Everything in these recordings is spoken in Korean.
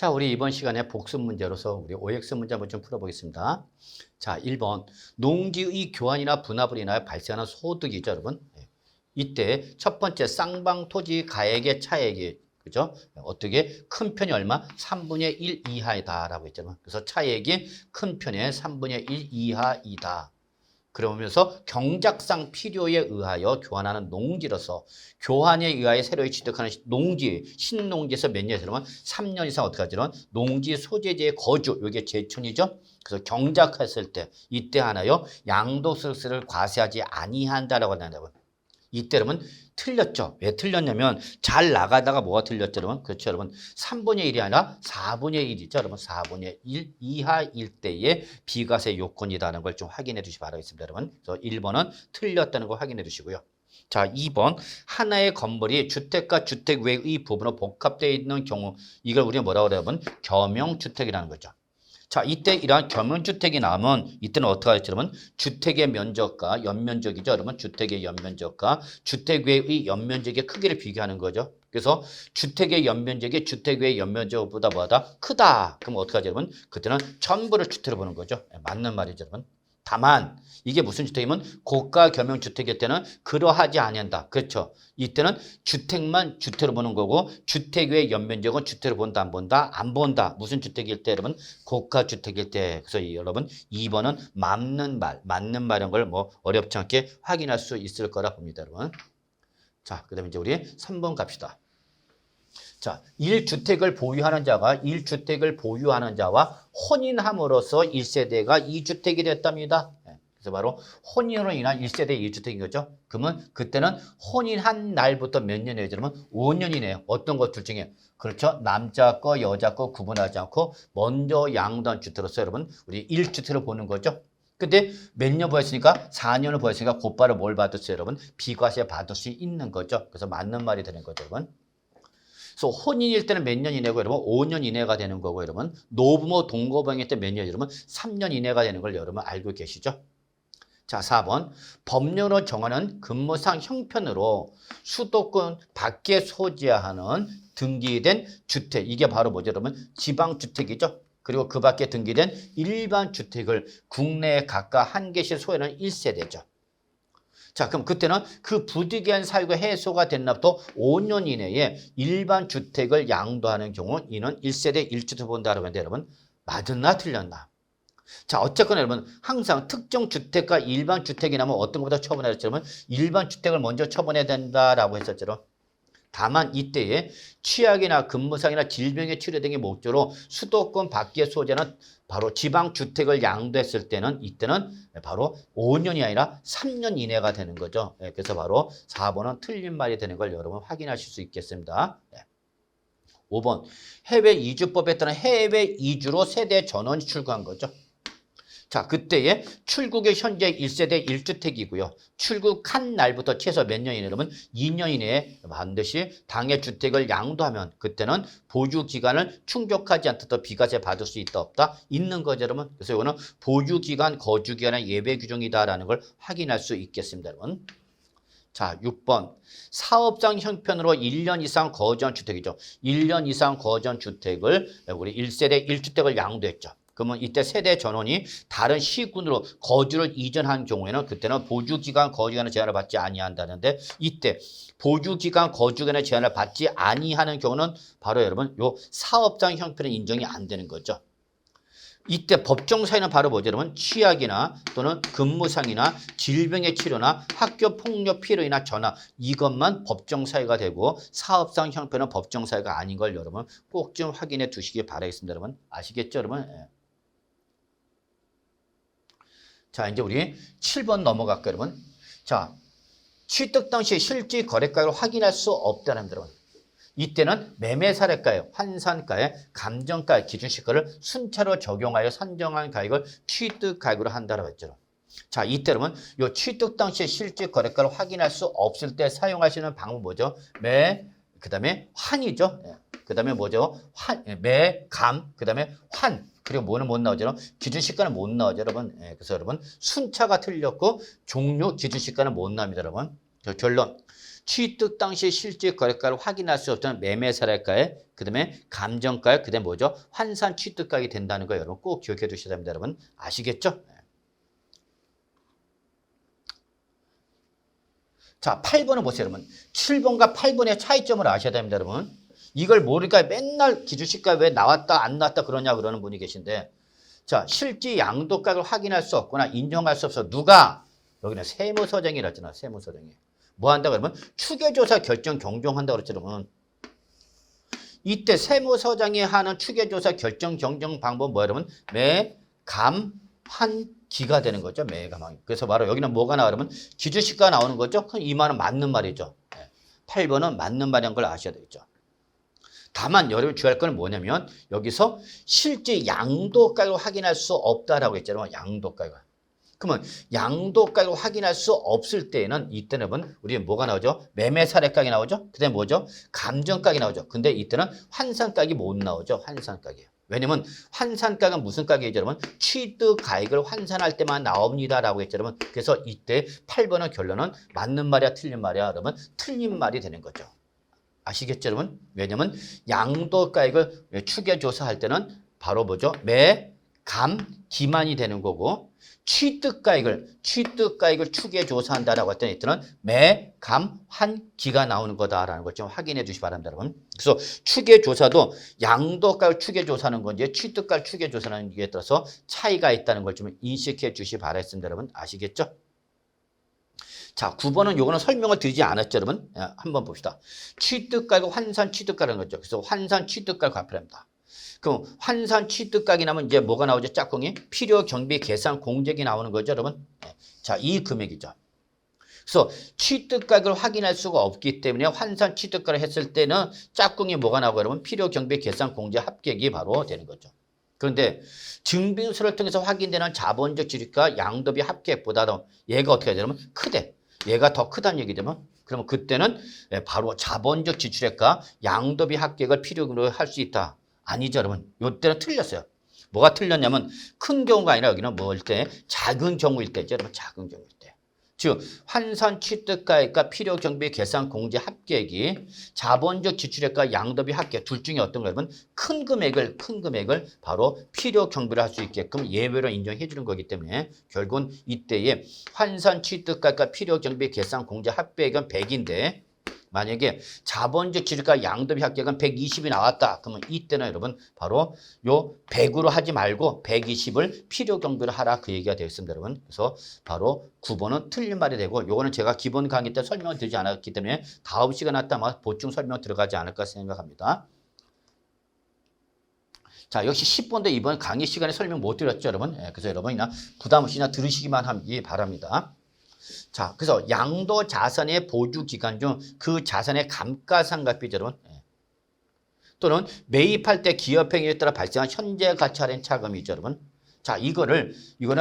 자, 우리 이번 시간에 복습 문제로서 우리 OX 문제 한번 좀 풀어보겠습니다. 자, 1번. 농지의 교환이나 분합을 인하여 발생하는 소득이죠, 여러분. 이때 첫 번째 쌍방토지 가액의 차액이, 그죠? 어떻게? 큰 편이 얼마? 3분의 1 이하이다라고 했잖아요. 그래서 차액이 큰 편의 3분의 1 이하이다. 그러면서 경작상 필요에 의하여 교환하는 농지로서 교환에 의하여 새로이 취득하는 농지, 신농지에서 몇 년 이상이면 3년 이상 어떻게 하지는 농지 소재지의 거주, 이게 제촌이죠. 그래서 경작했을 때 이때 하나요 양도소득세를 과세하지 아니한다라고 한다고요. 이때 여러분 틀렸죠. 왜 틀렸냐면 잘 나가다가 뭐가 틀렸죠, 여러분? 그렇죠, 여러분. 3분의 1이 아니라 4분의 1이죠, 여러분. 4분의 1 이하일 때의 비과세 요건이라는 걸 좀 확인해 주시기 바라겠습니다, 여러분. 그래서 1번은 틀렸다는 거 확인해 주시고요. 자, 2번. 하나의 건물이 주택과 주택 외의 부분으로 복합되어 있는 경우 이걸 우리가 뭐라고 그래요, 여러분? 겸용주택이라는 거죠. 자, 이때 이러한 겸용주택이 나오면 이때는 어떻게 하겠죠, 여러분? 주택의 면적과 연면적이죠, 여러분. 주택의 연면적과 주택 외의 연면적의 크기를 비교하는 거죠. 그래서 주택의 연면적이 주택 외의 연면적보다 뭐하다? 크다. 그럼 어떻게 하죠, 여러분? 그때는 전부를 주택으로 보는 거죠. 맞는 말이죠, 여러분. 다만 이게 무슨 주택이면 고가 겸용주택일 때는 그러하지 아니한다. 그렇죠. 이때는 주택만 주택으로 보는 거고 주택 외의 연면적은 주택으로 본다 안 본다? 안 본다. 무슨 주택일 때 여러분? 고가 주택일 때. 그래서 여러분 2번은 맞는 말인 걸 뭐 어렵지 않게 확인할 수 있을 거라 봅니다, 여러분. 자, 그다음에 이제 우리 3번 갑시다. 자, 1주택을 보유하는 자와 혼인함으로써 1세대가 2주택이 됐답니다. 그래서 바로 혼인으로 인한 1세대 2주택인 거죠. 그러면 그때는 혼인한 날부터 몇 년이에요? 그러면 5년이네요. 어떤 것 둘 중에. 그렇죠. 남자 거, 여자 거 구분하지 않고 먼저 양도한 주택으로서 여러분 우리 1주택을 보는 거죠. 근데 몇 년 보였으니까 4년을 보였으니까 곧바로 뭘 받았어요, 여러분? 비과세 받을 수 있는 거죠. 그래서 맞는 말이 되는 거죠, 여러분. 그래서 혼인일 때는 몇 년 이내고 여러분 5년 이내가 되는 거고 여러분 노부모 동거병일 때 몇 년 여러분 3년 이내가 되는 걸 여러분 알고 계시죠? 자, 4번 법령으로 정하는 근무상 형편으로 수도권 밖에 소지하는 등기된 주택 이게 바로 뭐죠, 여러분? 지방주택이죠. 그리고 그 밖에 등기된 일반 주택을 국내에 각각 한 개씩 소유하는 1세대죠. 자, 그럼 그때는 그 부득이한 사유가 해소가 된 날부터 5년 이내에 일반 주택을 양도하는 경우 이는 1세대 1주택 본다라고 하는데 여러분 맞았나 틀렸나? 자, 어쨌거나 여러분 항상 특정 주택과 일반 주택이 나면 어떤 것보다 처분해야 했지만 일반 주택을 먼저 처분해야 된다라고 했었죠. 다만 이때에 취약이나 근무상이나 질병의 치료 등의 목적으로 수도권 밖에 소재는 바로 지방주택을 양도했을 때는 이때는 바로 5년이 아니라 3년 이내가 되는 거죠. 그래서 바로 4번은 틀린 말이 되는 걸 여러분 확인하실 수 있겠습니다. 5번 해외 이주법에 따른 해외 이주로 세대 전원이 출구한 거죠. 자, 그때의 출국의 현재 1세대 1주택이고요. 출국한 날부터 최소 몇 년 이내 그러면 2년 이내에 반드시 당해 주택을 양도하면 그때는 보유기간을 충족하지 않더라도 비과세 받을 수 있다 없다? 있는 거죠, 여러분. 그래서 이거는 보유기간, 거주기간의 예외 규정이다라는 걸 확인할 수 있겠습니다, 여러분. 자, 6번. 사업장 형편으로 1년 이상 거주한 주택이죠. 1년 이상 거주한 주택을 우리 1세대 1주택을 양도했죠. 그러면 이때 세대 전원이 다른 시군으로 거주를 이전한 경우에는 그때는 보유기간 거주기간의 제한을 받지 아니한다는데 이때 보유기간 거주기간의 제한을 받지 아니하는 경우는 바로 여러분 요 사업장 형편은 인정이 안 되는 거죠. 이때 법정 사유는 바로 뭐죠, 여러분? 취약이나 또는 근무상이나 질병의 치료나 학교 폭력 피해로인한 전화 이것만 법정 사유가 되고 사업상 형편은 법정 사유가 아닌 걸 여러분 꼭 좀 확인해 두시기 바라겠습니다, 여러분. 아시겠죠, 여러분? 예. 자, 이제 우리 7번 넘어갈게요, 여러분. 자, 취득 당시 실질 거래가를 확인할 수 없다는 여러분. 이때는 매매사례가에 환산가에 감정가의 기준시가를 순차로 적용하여 산정한 가액을 취득가액으로 한다고 했죠. 자, 이때 여러분 요 취득 당시 실질 거래가를 확인할 수 없을 때 사용하시는 방법 뭐죠? 그다음에 환이죠. 그다음에 뭐죠? 매감, 그다음에 환. 그리고 뭐는 못 나오죠? 기준시가는 못 나오죠, 여러분. 그래서 여러분 순차가 틀렸고 종류 기준시가는 못 나옵니다, 여러분. 결론. 취득 당시 실제 거래가를 확인할 수 없던 매매사례가에 그다음에 감정가에 그다음에 뭐죠? 환산 취득가액이 된다는 거 여러분 꼭 기억해 두셔야 됩니다. 여러분 아시겠죠? 자, 8번은 보세요, 여러분. 7번과 8번의 차이점을 아셔야 됩니다, 여러분. 이걸 모르니까 맨날 기준시가 왜 나왔다 안 나왔다 그러냐 그러는 분이 계신데 자, 실제 양도가를 확인할 수 없거나 인정할 수 없어. 누가? 여기는 세무서장이라잖아, 세무서장이. 뭐 한다 그러면 추계조사 결정 경종한다 그랬죠, 여러분. 이때 세무서장이 하는 추계조사 결정 경종 방법 뭐야, 여러분? 매감한기가 되는 거죠, 매감한. 그래서 바로 여기는 뭐가 나와 그러면 기준시가 나오는 거죠. 그럼 이 말은 맞는 말이죠. 8번은 맞는 말인 걸 아셔야 되겠죠. 다만 여러분 주의할 건 뭐냐면 여기서 실제 양도가를 확인할 수 없다라고 했잖아요. 양도가를. 그러면 양도가를 확인할 수 없을 때에는 이때는 우리 뭐가 나오죠? 매매사례가액이 나오죠? 그다음에 뭐죠? 감정가액이 나오죠. 근데 이때는 환산가액이 못 나오죠. 환산가액이에요. 왜냐면 환산가액은 무슨 가격이죠, 여러분? 취득가액을 환산할 때만 나옵니다라고 했죠, 여러분. 그래서 이때 8번의 결론은 맞는 말이야, 틀린 말이야, 여러분? 틀린 말이 되는 거죠. 아시겠죠, 여러분? 왜냐면 양도가액을 추계조사할 때는 바로 뭐죠? 매감기만이 되는 거고 취득가액을 추계조사한다라고 했더니 이때는 매감환기가 나오는 거다라는 걸 좀 확인해 주시기 바랍니다, 여러분. 그래서 추계조사도 양도가액 추계조사하는 건지 취득가액 추계조사하는 게 따라서 차이가 있다는 걸 좀 인식해 주시기 바라겠습니다, 여러분. 아시겠죠? 자, 9번은 요거는 설명을 드리지 않았죠, 여러분? 한번 봅시다. 취득가액, 환산 취득가라는 거죠. 그래서 환산 취득가를 발표합니다. 그럼 환산 취득가액이 나면 이제 뭐가 나오죠? 짝꿍이 필요 경비 계산 공제액이 나오는 거죠, 여러분. 자, 이 금액이죠. 그래서 취득가액을 확인할 수가 없기 때문에 환산 취득가를 했을 때는 짝꿍이 뭐가 나오고 여러분 필요 경비 계산 공제 합계액이 바로 되는 거죠. 그런데 증빙서를 통해서 확인되는 자본적 지출가 양도비 합계액보다도 얘가 어떻게 되냐면 크대. 얘가 더 크다는 얘기되면 그러면 그때는 바로 자본적 지출액과 양도비 합계액을 필요로 할 수 있다. 아니죠, 여러분. 이때는 틀렸어요. 뭐가 틀렸냐면 큰 경우가 아니라 여기는 뭐일 때 작은 경우일 때죠, 여러분. 작은 경우일 때. 즉 환산 취득가액과 필요 경비 계산 공제 합계액이 자본적 지출액과 양도비 합계액 둘 중에 어떤 거 여러분? 큰 금액을 바로 필요 경비를 할 수 있게끔 예외로 인정해 주는 거기 때문에 결국은 이때에 환산 취득가액과 필요 경비 계산 공제 합계액은 100인데 만약에 자본적 지출과 양도비 합계액은 120이 나왔다. 그러면 이때는 여러분 바로 요 100으로 하지 말고 120을 필요 경비로 하라 그 얘기가 되겠습니다, 여러분. 그래서 바로 9번은 틀린 말이 되고 요거는 제가 기본 강의 때 설명을 드리지 않았기 때문에 다음 시간에 아마 보충 설명 들어가지 않을까 생각합니다. 자, 역시 10번도 이번 강의 시간에 설명 못 드렸죠, 여러분. 그래서 여러분이나 부담 없이나 들으시기만 하기 바랍니다. 자, 그래서 양도 자산의 보유 기간 중 그 자산의 감가상각비죠, 여러분. 또는 매입할 때 기업행위에 따라 발생한 현재 가치 할인 차감이죠, 여러분. 자, 이거는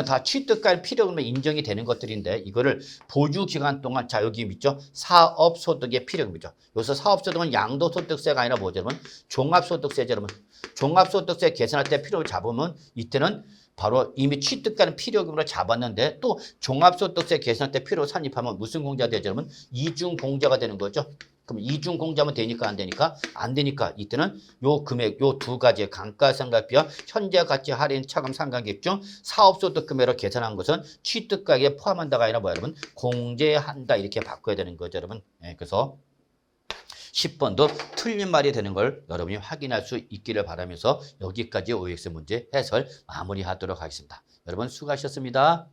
다 취득가액 필요금에 인정이 되는 것들인데 이거를 보유 기간 동안 자, 여기 있죠? 사업소득의 필요금이죠. 여기서 사업소득은 양도소득세가 아니라 뭐죠, 여러분? 종합소득세죠, 여러분. 종합소득세 계산할 때 필요를 잡으면 이때는 바로 이미 취득가는 필요금으로 잡았는데 또 종합소득세 계산할 때 필요 산입하면 무슨 공제가 되죠, 여러분? 이중공제가 되는 거죠. 그럼 이중공제하면 되니까 안 되니까? 안 되니까 이때는 요 금액, 요 두 가지의 감가상각비와 현재 가치 할인 차감 상각액 중 사업소득 금액으로 계산한 것은 취득가액에 포함한다가 아니라 뭐야, 여러분? 공제한다 이렇게 바꿔야 되는 거죠, 여러분. 그래서 10번도 틀린 말이 되는 걸 여러분이 확인할 수 있기를 바라면서 여기까지 OX 문제 해설 마무리하도록 하겠습니다. 여러분 수고하셨습니다.